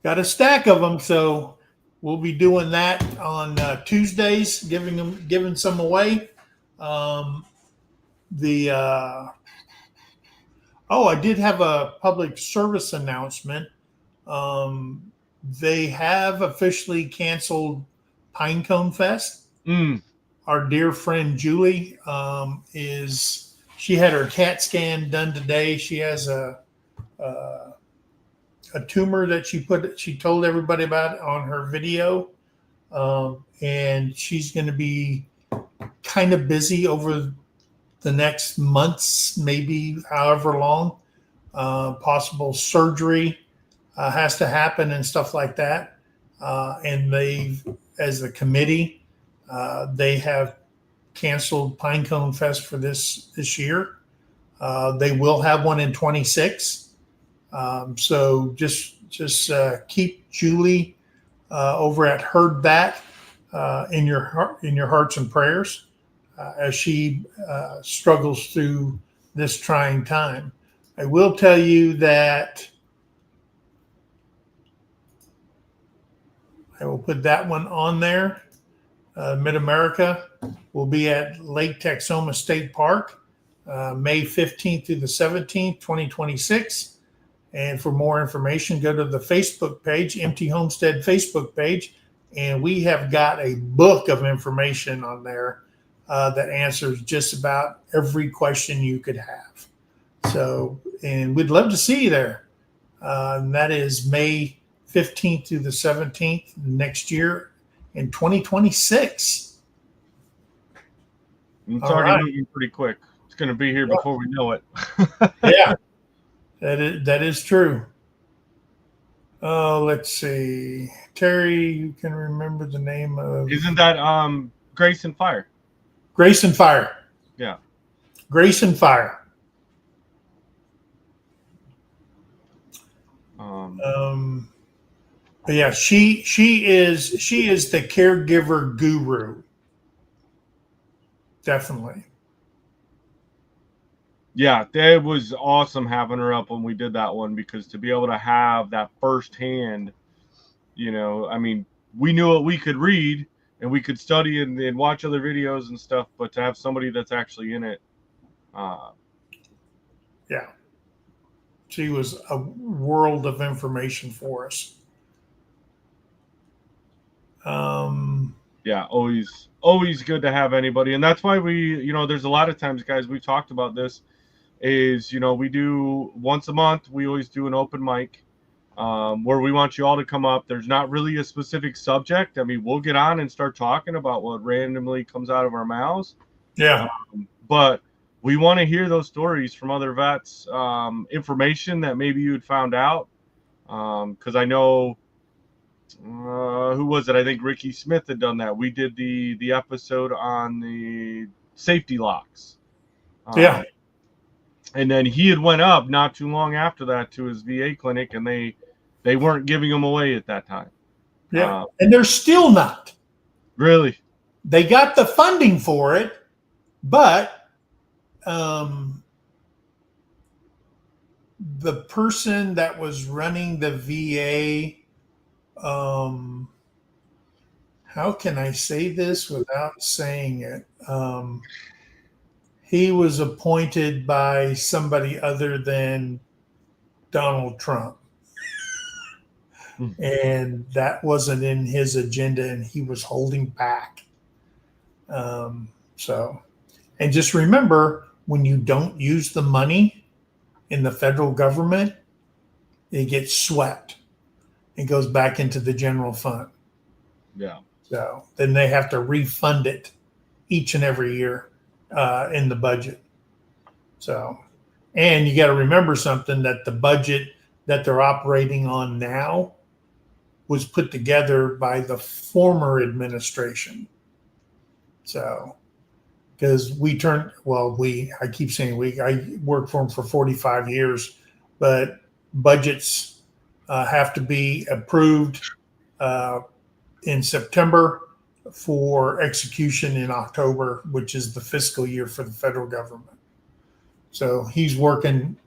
Got a stack of them. So we'll be doing that on Tuesdays, giving some away. I did have a public service announcement. They have officially canceled Pinecone Fest. Our dear friend Julie she had her CAT scan done today. She has a tumor that she told everybody about on her video, and she's going to be kind of busy over the next months, maybe however long. Possible surgery has to happen and stuff like that. And as the committee, they have canceled Pinecone Fest for this year. They will have one in 26. So just keep Julie over at Heard That in your hearts and prayers as she struggles through this trying time. I will tell you that I will put that one on there. Mid America will be at Lake Texoma State Park, May 15th through the 17th, 2026. And for more information, go to the Facebook page, Empty Homestead Facebook page. And we have got a book of information on there that answers just about every question you could have. So, and we'd love to see you there. And that is May 15th through the 17th next year in 2026. It's already moving pretty quick. It's going to be here before we know it. Yeah, that is true. Let's see. Terry, you can remember the name of... Isn't that Grace and Fire? Grace and Fire. Yeah. Grace and Fire. But yeah, she is the caregiver guru. Definitely. Yeah, it was awesome having her up when we did that one, because to be able to have that firsthand, I mean, we knew what we could read and we could study and watch other videos and stuff, but to have somebody that's actually in it. Yeah. She was a world of information for us. Yeah, always good to have anybody. And that's why we, there's a lot of times, guys, we've talked about this, is, we do once a month, we always do an open mic where we want you all to come up. There's not really a specific subject. I mean, we'll get on and start talking about what randomly comes out of our mouths. Yeah. But we want to hear those stories from other vets, information that maybe you had found out. Because I know, who was it? I think Ricky Smith had done that. We did the episode on the safety locks. Yeah. And then he had went up not too long after that to his VA clinic, and they weren't giving them away at that time. Yeah. And they're still not. Really? They got the funding for it, but the person that was running the VA, how can I say this without saying it? He was appointed by somebody other than Donald Trump. And that wasn't in his agenda, and he was holding back. And just remember, when you don't use the money in the federal government, it gets swept. It goes back into the general fund. Yeah. So then they have to refund it each and every year in the budget. So, and you got to remember something, that the budget that they're operating on now was put together by the former administration. So, because I keep saying I worked for them for 45 years, but budgets have to be approved in September for execution in October, which is the fiscal year for the federal government. So he's working,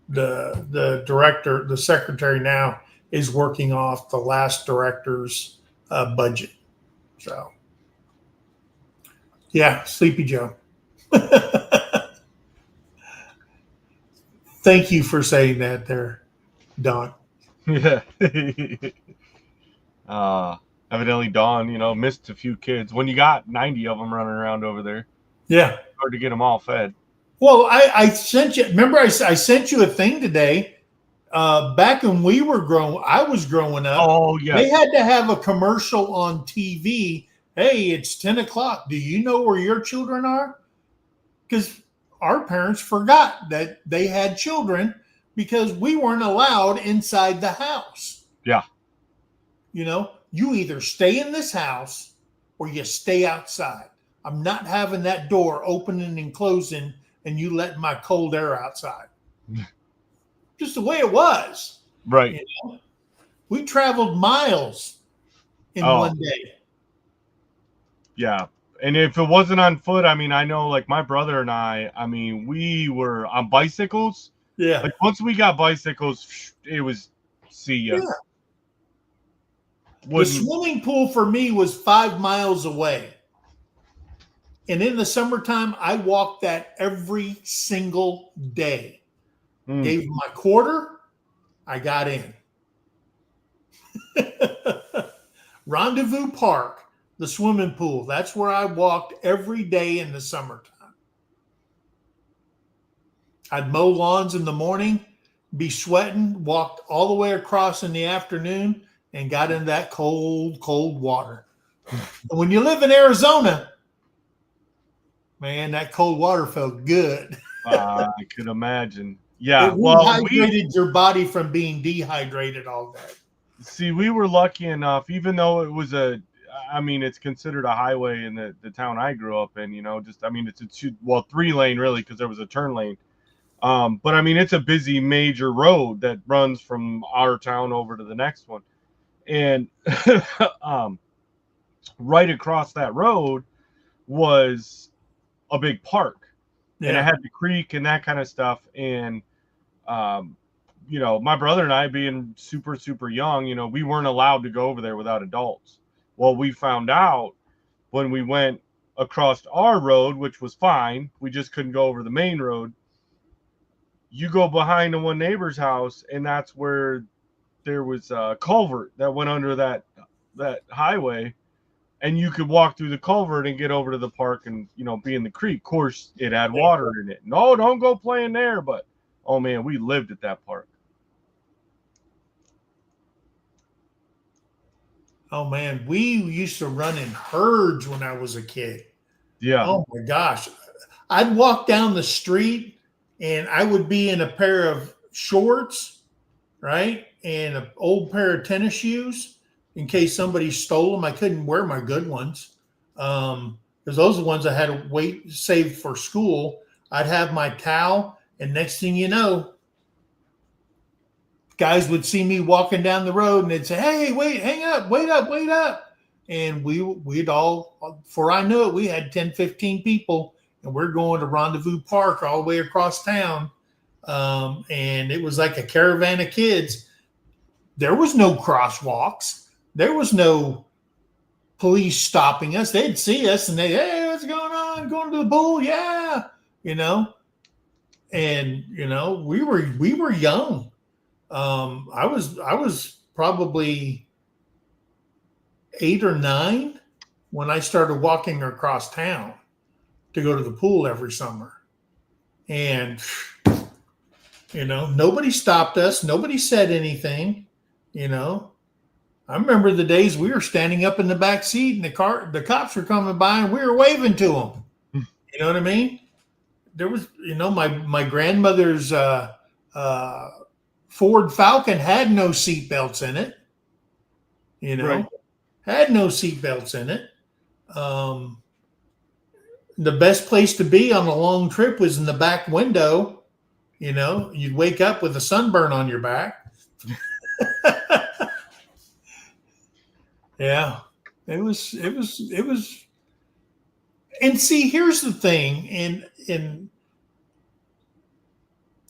the director, the secretary now is working off the last director's budget. So, yeah, Sleepy Joe. Thank you for saying that there, Don. Yeah. Evidently Don, missed a few kids. When you got 90 of them running around over there, yeah, hard to get them all fed. Well, I sent you. Remember, I sent you a thing today. Back when I was growing up. Oh yeah. They had to have a commercial on TV. Hey, it's 10 o'clock. Do you know where your children are? Because our parents forgot that they had children because we weren't allowed inside the house. Yeah. You either stay in this house or you stay outside. I'm not having that door opening and closing and you letting my cold air outside. Just the way it was. Right. You know? We traveled miles in Oh, one day. yeah. And if it wasn't on foot, I mean, I know like my brother and I mean, we were on bicycles. Yeah. Like once we got bicycles, it was see ya. Yeah. The Wouldn't swimming pool for me was 5 miles away. And in the summertime, I walked that every single day. mm, Gave my quarter, I got in. Rendezvous Park, the swimming pool. That's where I walked every day in the summertime. I'd mow lawns in the morning, be sweating, walked all the way across in the afternoon, and got in that cold, cold water. And when you live in Arizona, man, that cold water felt good. I could imagine. It Yeah. Well, rehydrated your body from being dehydrated all day. see, we were lucky enough, even though it was I mean, it's considered a highway in the town I grew up in, just, I mean, it's a 3 lane really, because there was a turn lane. But I mean, it's a busy major road that runs from our town over to the next one. And um, right across that road was a big park. And it Yeah. had the creek and that kind of stuff. And um, my brother and I being super, super young, we weren't allowed to go over there without adults. Well, we found out when we went across our road, which was fine. We just couldn't go over the main road. You go behind the one neighbor's house, and that's where there was a culvert that went under that highway, and you could walk through the culvert and get over to the park and be in the creek. Of course, it had water in it. No, don't go play in there. But oh man, we lived at that park. Oh man, we used to run in herds when I was a kid. Yeah. Oh my gosh. I'd walk down the street and I would be in a pair of shorts, right? And an old pair of tennis shoes in case somebody stole them. I couldn't wear my good ones because those are the ones I had to wait saved for school. I'd have my towel, and next thing you know, guys would see me walking down the road and they'd say, "Hey, wait, hang up, wait up, wait up." And we'd all, before I knew it, we had 10, 15 people, and we're going to Rendezvous Park all the way across town. And it was like a caravan of kids. There was no crosswalks. There was no police stopping us. They'd see us and hey, what's going on? Going to the pool? Yeah. And we were young. I was probably 8 or 9 when I started walking across town to go to the pool every summer. And nobody stopped us. Nobody said anything. I remember the days we were standing up in the back seat and the cops were coming by and we were waving to them. You know what I mean? There was, my grandmother's Ford Falcon had no seatbelts in it. Right. Had no seatbelts in it. The best place to be on a long trip was in the back window. You'd wake up with a sunburn on your back. Yeah, it was. And see, here's the thing, and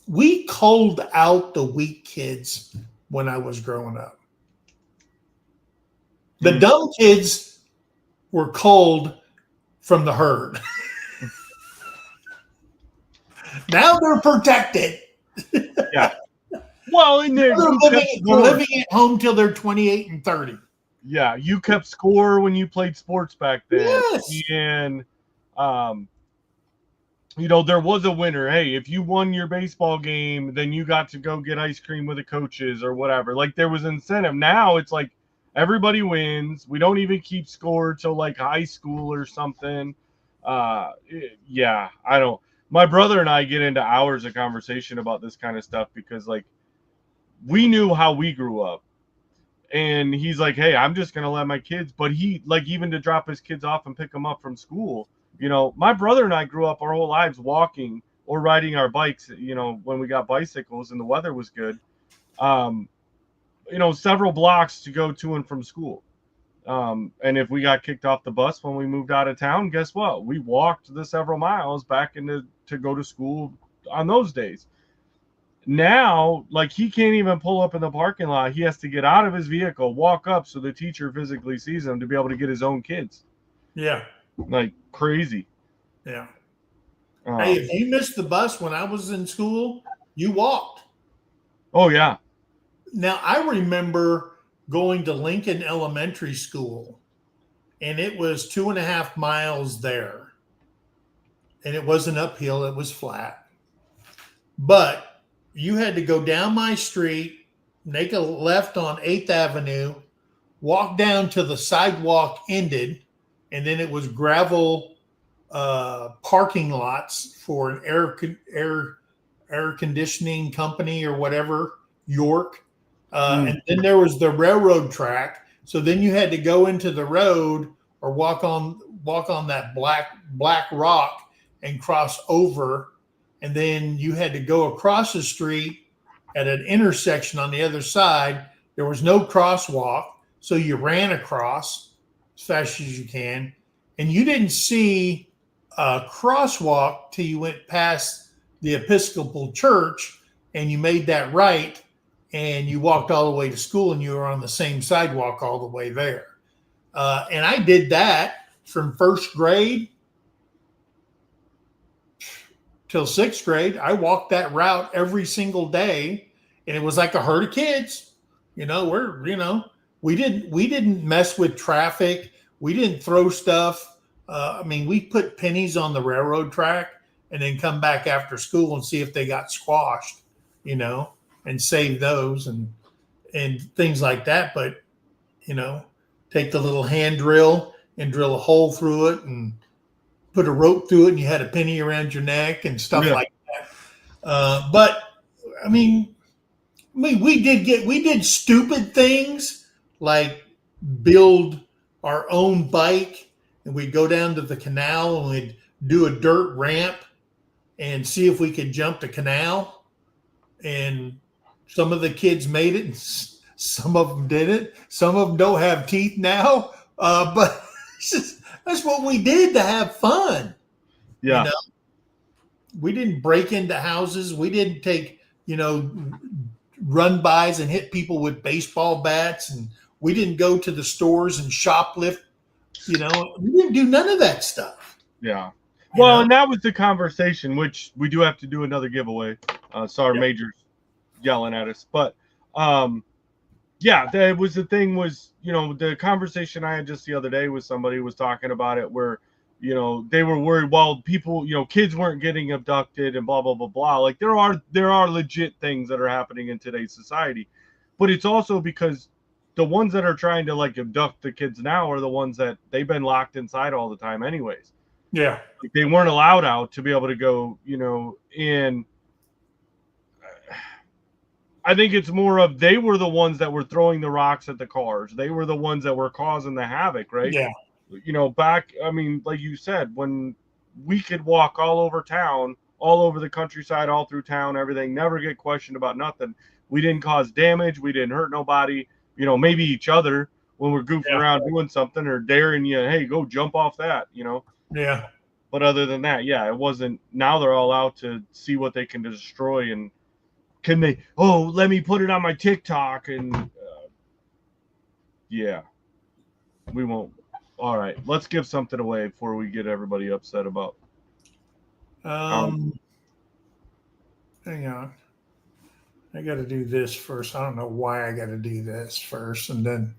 we culled out the weak kids when I was growing up. The dumb kids were culled from the herd. Now they're protected. Yeah. Well, in there, they're living at home till they're 28 and 30. Yeah, you kept score when you played sports back then. Yes. And there was a winner. Hey, if you won your baseball game, then you got to go get ice cream with the coaches or whatever. Like there was incentive. Now it's like everybody wins. We don't even keep score till like high school or something. Yeah, I don't. My brother and I get into hours of conversation about this kind of stuff because like we knew how we grew up. And he's like, hey, I'm just going to let my kids. But he, like, even to drop his kids off and pick them up from school, my brother and I grew up our whole lives walking or riding our bikes, when we got bicycles and the weather was good, several blocks to go to and from school. And if we got kicked off the bus when we moved out of town, guess what? We walked the several miles back to go to school on those days. Now, like, he can't even pull up in the parking lot. He has to get out of his vehicle, walk up so the teacher physically sees him to be able to get his own kids. Yeah. Like, crazy. Yeah. Hey, if you missed the bus when I was in school, you walked. Oh, yeah. Now, I remember going to Lincoln Elementary School, and it was 2.5 miles there. And it wasn't uphill, it was flat. But you had to go down my street, make a left on 8th Avenue, walk down to the sidewalk ended, and then it was gravel parking lots for an air conditioning company or whatever, York. And then there was the railroad track. So then you had to go into the road or walk on that black rock and cross over. And then you had to go across the street at an intersection on the other side. There was no crosswalk, so you ran across as fast as you can. And you didn't see a crosswalk till you went past the Episcopal Church and you made that right and you walked all the way to school and you were on the same sidewalk all the way there. And I did that from first grade till 6th grade. I walked that route every single day, and it was like a herd of kids. We didn't mess with traffic. We didn't throw stuff. We put pennies on the railroad track and then come back after school and see if they got squashed, and save those and things like that. But, take the little hand drill and drill a hole through it and put a rope through it, and you had a penny around your neck and stuff like that. But we did stupid things like build our own bike, and we'd go down to the canal and we'd do a dirt ramp and see if we could jump the canal. And some of the kids made it, and some of them didn't. Some of them don't have teeth now, but that's what we did to have fun. Yeah. We didn't break into houses. We didn't take, run-bys and hit people with baseball bats. And we didn't go to the stores and shoplift. We didn't do none of that stuff. Yeah. Well, and that was the conversation, which we do have to do another giveaway. Sorry, Major's yelling at us. But, that was the thing was, the conversation I had just the other day with somebody was talking about it where, they were worried, well, people, kids weren't getting abducted and blah, blah, blah, blah. Like there are legit things that are happening in today's society, but it's also because the ones that are trying to like abduct the kids now are the ones that they've been locked inside all the time anyways. Yeah. Like they weren't allowed out to be able to go, in. I think it's more of they were the ones that were throwing the rocks at the cars. They were the ones that were causing the havoc, right? Yeah. Back, like you said, when we could walk all over town, all over the countryside, all through town, everything, never get questioned about nothing. We didn't cause damage. We didn't hurt nobody, maybe each other when we're goofing around doing something or daring you, hey, go jump off that, Yeah. But other than that, it wasn't. Now they're all out to see what they can destroy and can they, let me put it on my TikTok and we won't. All right, let's give something away before we get everybody upset about. Hang on. I got to do this first. I don't know why I got to do this first and then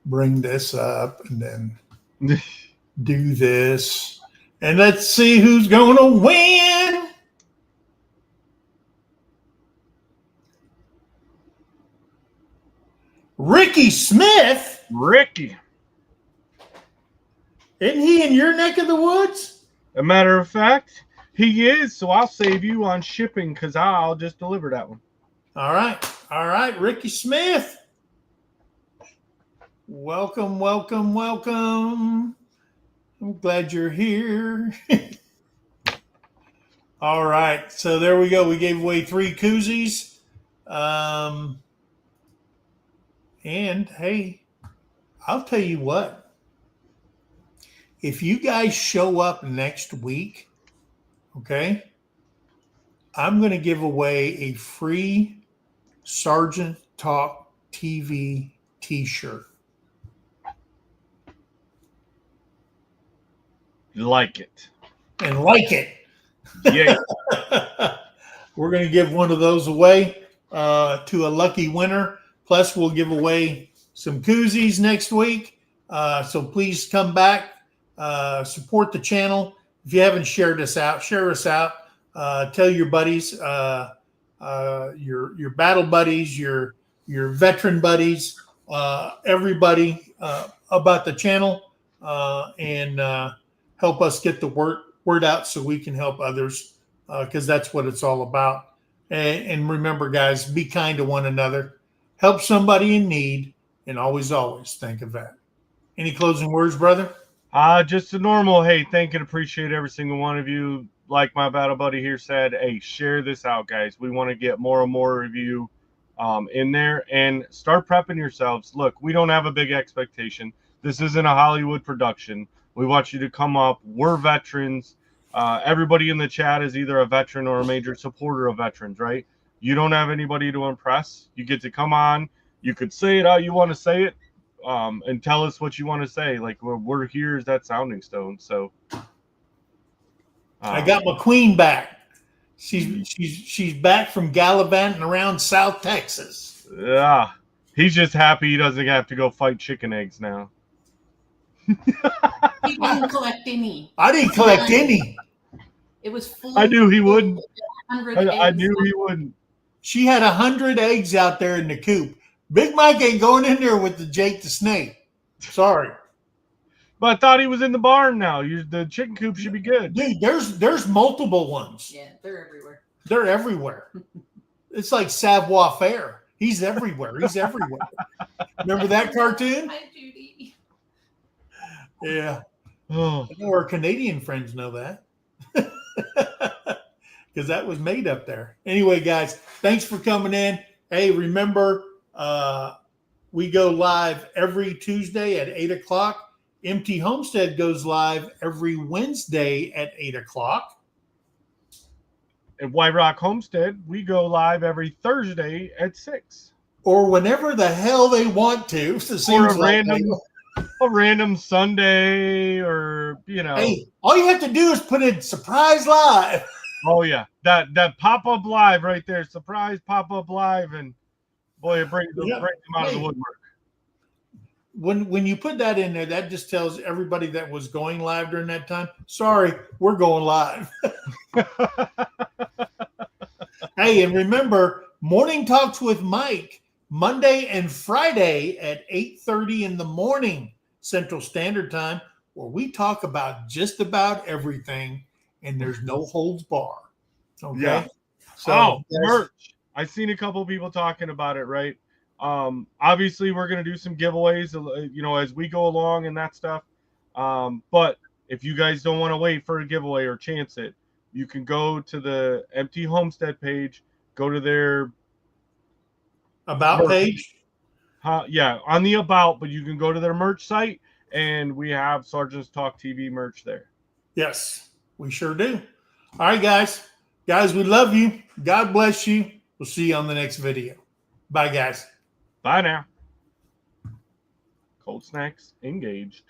bring this up and then do this. And let's see who's going to win. Ricky Smith. Ricky. Isn't he in your neck of the woods? A matter of fact, he is. So I'll save you on shipping because I'll just deliver that one. All right. Ricky Smith. Welcome, welcome, welcome. I'm glad you're here. All right. So there we go. We gave away 3 koozies. And hey, I'll tell you what. If you guys show up next week, okay, I'm going to give away a free Sergeant Talk TV t-shirt. Like it. And like it. Yeah. We're going to give one of those away to a lucky winner. Plus, we'll give away some koozies next week. So please come back, support the channel. If you haven't shared us out, share us out. Tell your buddies, your battle buddies, your veteran buddies, everybody about the channel, and help us get the word out so we can help others, because that's what it's all about. And remember, guys, be kind to one another, help somebody in need, and always think of that. Any closing words, brother? Just a normal, hey, thank and appreciate every single one of you. Like my battle buddy here said, hey, share this out, guys. We want to get more and more of you in there, and start prepping yourselves. Look, we don't have a big expectation. This isn't a Hollywood production. We want you to come up. We're veterans. Everybody in the chat is either a veteran or a major supporter of veterans, right? You don't have anybody to impress. You get to come on. You could say it how you want to say it. And tell us what you want to say. Like, we're here as that sounding stone. So I got my queen back. She's back from gallivanting around South Texas. Yeah, he's just happy he doesn't have to go fight chicken eggs now. He didn't collect any. I didn't collect any. It was full. I knew he wouldn't. I Eggs. knew he wouldn't. She had 100 eggs out there in the coop. Big Mike ain't going in there with the Jake the Snake. Sorry. But I thought he was in the barn now. The chicken coop should be good. Dude, there's multiple ones. Yeah, they're everywhere. They're everywhere. It's like Savoir Faire. He's everywhere. He's everywhere. Remember that cartoon? Hi, Judy. Yeah. Oh. I know our Canadian friends know that. Because that was made up there. Anyway, guys, thanks for coming in. Hey, remember, we go live every Tuesday at 8 o'clock. Empty Homestead goes live every Wednesday at 8 o'clock. At White Rock Homestead, we go live every Thursday at 6. Or whenever the hell they want to. Or a random Sunday, or, you know. Hey, all you have to do is put in surprise live. Oh, yeah. That pop-up live right there. Surprise pop-up live. And, boy, it brings them out of the woodwork. When you put that in there, that just tells everybody that was going live during that time, sorry, we're going live. Hey, and remember, Morning Talks with Mike, Monday and Friday at 8:30 in the morning Central Standard Time, where we talk about just about everything, and there's no holds bar. Okay. Yeah. So merch. I've seen a couple of people talking about it, right? Obviously we're going to do some giveaways, you know, as we go along and that stuff. But if you guys don't want to wait for a giveaway or chance it, you can go to the Empty Homestead page, go to their about page. Yeah, on the about, but you can go to their merch site, and we have Sergeant's Talk TV merch there. Yes, we sure do. All right, guys. Guys, we love you. God bless you. We'll see you on the next video. Bye, guys. Bye now. Cold snacks engaged.